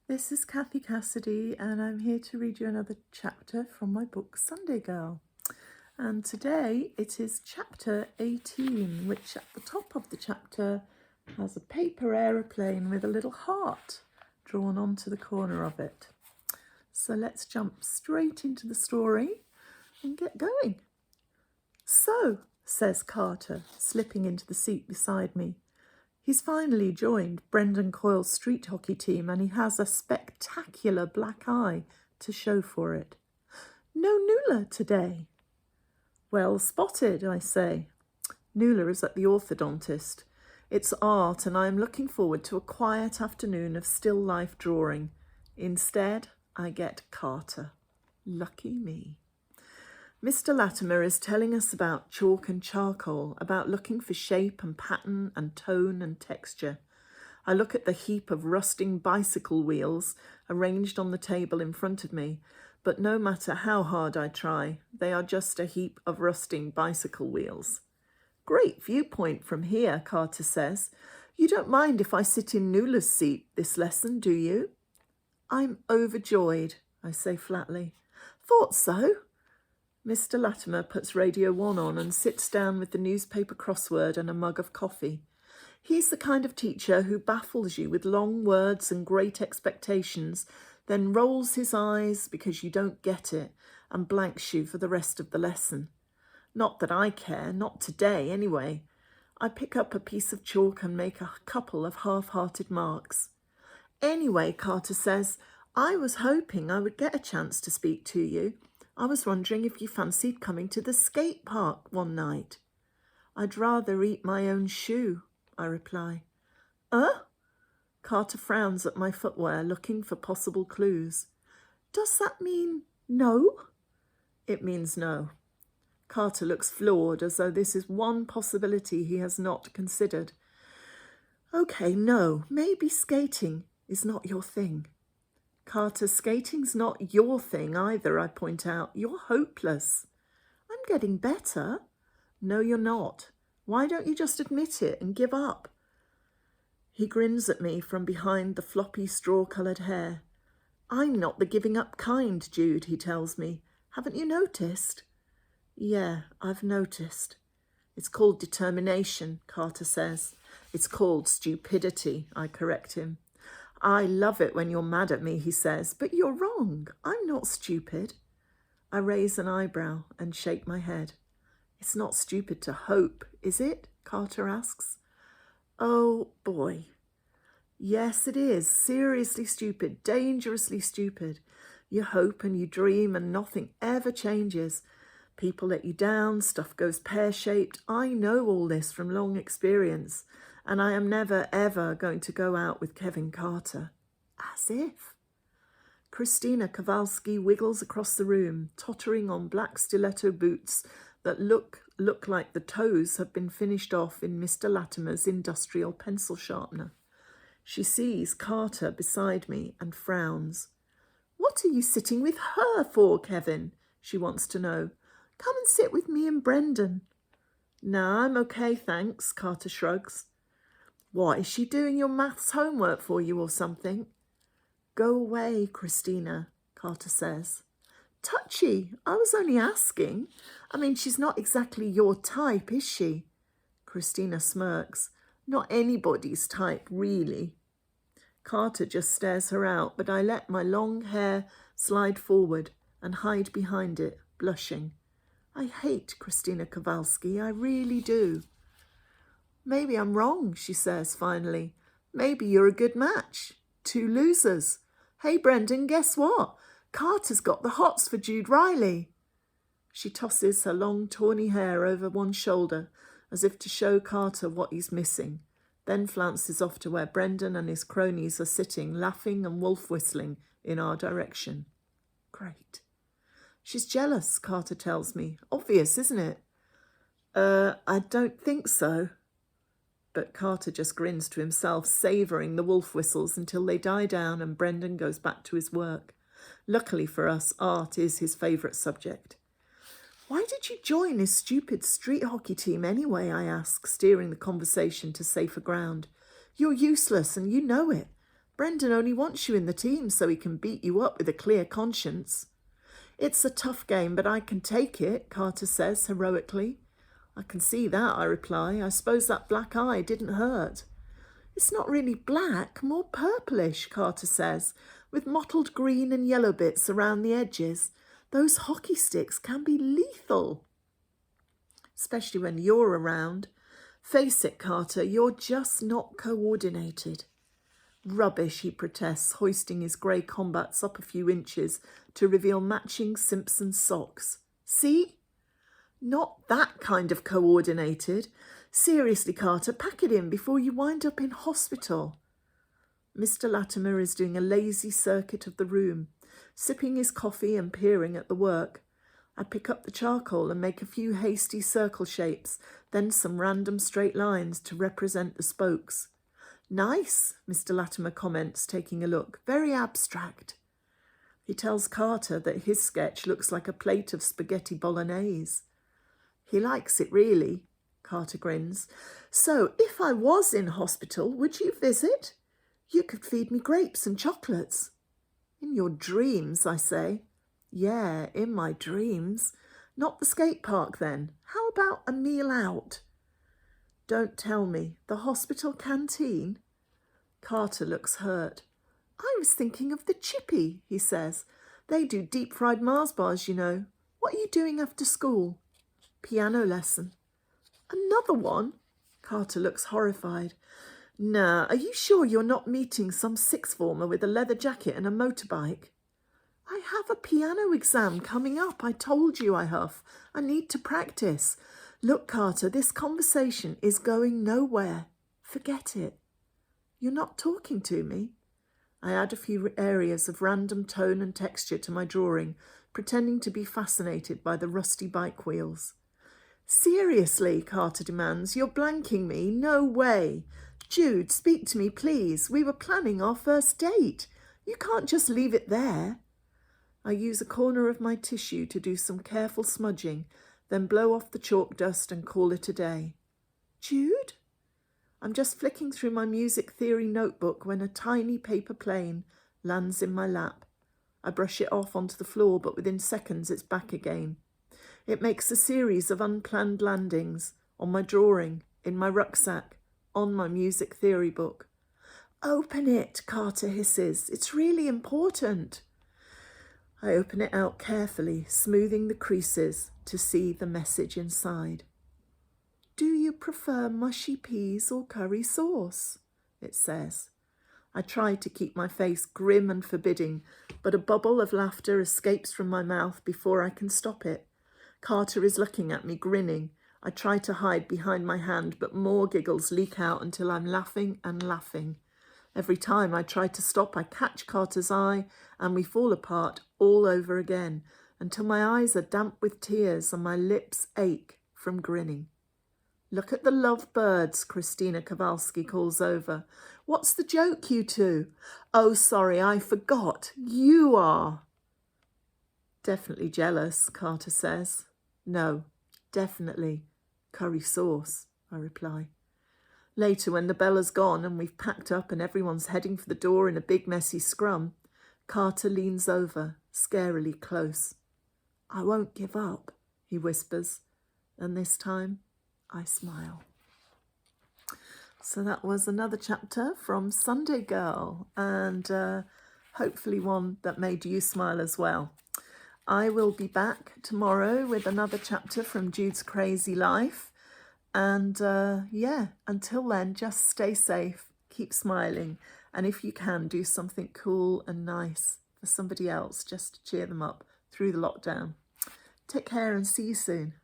This is Cathy Cassidy, and I'm here to read you another chapter from my book Sunday Girl. And today it is chapter 18, which at the top of the chapter has a paper aeroplane with a little heart drawn onto the corner of it. So let's jump straight into the story and get going. "So," says Carter, slipping into the seat beside me. He's finally joined Brendan Coyle's street hockey team, and he has a spectacular black eye to show for it. "No Nuala today." "Well spotted," I say. Nuala is at the orthodontist. It's art, and I am looking forward to a quiet afternoon of still life drawing. Instead, I get Carter. Lucky me. Mr. Latimer is telling us about chalk and charcoal, about looking for shape and pattern and tone and texture. I look at the heap of rusting bicycle wheels arranged on the table in front of me, but no matter how hard I try, they are just a heap of rusting bicycle wheels. "Great viewpoint from here," Carter says. "You don't mind if I sit in Nuala's seat this lesson, do you?" "I'm overjoyed," I say flatly. "Thought so." Mr. Latimer puts Radio 1 on and sits down with the newspaper crossword and a mug of coffee. He's the kind of teacher who baffles you with long words and great expectations, then rolls his eyes because you don't get it and blanks you for the rest of the lesson. Not that I care, not today anyway. I pick up a piece of chalk and make a couple of half-hearted marks. "Anyway," Carter says, "I was hoping I would get a chance to speak to you. I was wondering if you fancied coming to the skate park one night." "I'd rather eat my own shoe," I reply. Carter frowns at my footwear, looking for possible clues. "Does that mean no?" It means no. Carter looks floored, as though this is one possibility he has not considered. "Okay, no, maybe skating is not your thing." "Carter, skating's not your thing either," I point out. "You're hopeless." "I'm getting better." "No, you're not. Why don't you just admit it and give up?" He grins at me from behind the floppy straw-coloured hair. "I'm not the giving up kind, Jude," he tells me. "Haven't you noticed?" "Yeah, I've noticed." "It's called determination," Carter says. "It's called stupidity," I correct him. "I love it when you're mad at me," he says, "but you're wrong. I'm not stupid." I raise an eyebrow and shake my head. "It's not stupid to hope, is it?" Carter asks. "Oh, boy. Yes, it is. Seriously stupid, dangerously stupid. You hope and you dream and nothing ever changes. People let you down, stuff goes pear-shaped. I know all this from long experience, and I am never, ever going to go out with Kevin Carter." As if. Christina Kowalski wiggles across the room, tottering on black stiletto boots that look like the toes have been finished off in Mr. Latimer's industrial pencil sharpener. She sees Carter beside me and frowns. "What are you sitting with her for, Kevin?" she wants to know. "Come and sit with me and Brendan." "Nah, I'm okay, thanks," Carter shrugs. "What, is she doing your maths homework for you or something?" "Go away, Christina," Carter says. "Touchy, I was only asking. I mean, she's not exactly your type, is she?" Christina smirks. "Not anybody's type, really." Carter just stares her out, but I let my long hair slide forward and hide behind it, blushing. I hate Christina Kowalski, I really do. "Maybe I'm wrong," she says finally. "Maybe you're a good match. Two losers. Hey, Brendan, guess what? Carter's got the hots for Jude Riley." She tosses her long tawny hair over one shoulder as if to show Carter what he's missing, then flounces off to where Brendan and his cronies are sitting, laughing and wolf-whistling in our direction. Great. "She's jealous," Carter tells me. "Obvious, isn't it?" I don't think so." But Carter just grins to himself, savouring the wolf whistles until they die down and Brendan goes back to his work. Luckily for us, art is his favourite subject. "Why did you join this stupid street hockey team anyway?" I ask, steering the conversation to safer ground. "You're useless and you know it. Brendan only wants you in the team so he can beat you up with a clear conscience. It's a tough game, but I can take it, Carter says heroically. I can see that, I reply. I suppose that black eye didn't hurt. It's not really black, more purplish, Carter says, with mottled green and yellow bits around the edges. Those hockey sticks can be lethal. Especially when you're around. Face it, Carter, you're just not coordinated. Rubbish, he protests, hoisting his grey combats up a few inches to reveal matching Simpson socks. See? Not that kind of coordinated. Seriously, Carter, pack it in before you wind up in hospital. Mr. Latimer is doing a lazy circuit of the room, sipping his coffee and peering at the work. I pick up the charcoal and make a few hasty circle shapes, then some random straight lines to represent the spokes. Nice, Mr. Latimer comments, taking a look. Very abstract. He tells Carter that his sketch looks like a plate of spaghetti bolognese. He likes it, really, Carter grins. So, if I was in hospital, would you visit? You could feed me grapes and chocolates. In your dreams, I say. Yeah, in my dreams. Not the skate park, then. How about a meal out? Don't tell me. The hospital canteen? Carter looks hurt. I was thinking of the Chippy, he says. They do deep-fried Mars bars, you know. What are you doing after school? Piano lesson. Another one? Carter looks horrified. Nah, are you sure you're not meeting some sixth former with a leather jacket and a motorbike? I have a piano exam coming up. I told you, I huff. I need to practice. Look, Carter, this conversation is going nowhere. Forget it. You're not talking to me. I add a few areas of random tone and texture to my drawing, pretending to be fascinated by the rusty bike wheels. Seriously, Carter demands, you're blanking me? No way. Jude, speak to me, please. We were planning our first date. You can't just leave it there. I use a corner of my tissue to do some careful smudging, then blow off the chalk dust and call it a day. Jude? I'm just flicking through my music theory notebook when a tiny paper plane lands in my lap. I brush it off onto the floor, but within seconds it's back again. It makes a series of unplanned landings on my drawing, in my rucksack, on my music theory book. Open it, Carter hisses. It's really important. I open it out carefully, smoothing the creases to see the message inside. Do you prefer mushy peas or curry sauce? It says. I try to keep my face grim and forbidding, but a bubble of laughter escapes from my mouth before I can stop it. Carter is looking at me, grinning. I try to hide behind my hand, but more giggles leak out until I'm laughing and laughing. Every time I try to stop, I catch Carter's eye, and we fall apart all over again, until my eyes are damp with tears and my lips ache from grinning. Look at the love birds, Christina Kowalski calls over. What's the joke, you two? Oh, sorry, I forgot. You are. Definitely jealous, Carter says. No, definitely curry sauce, I reply. Later, when the bell has gone and we've packed up and everyone's heading for the door in a big messy scrum, Carter leans over, scarily close. I won't give up, he whispers, and this time I smile. So that was another chapter from SUNDAE Girl, and hopefully one that made you smile as well. I will be back tomorrow with another chapter from Jude's Crazy Life. And until then, just stay safe, keep smiling. And if you can, do something cool and nice for somebody else just to cheer them up through the lockdown. Take care and see you soon.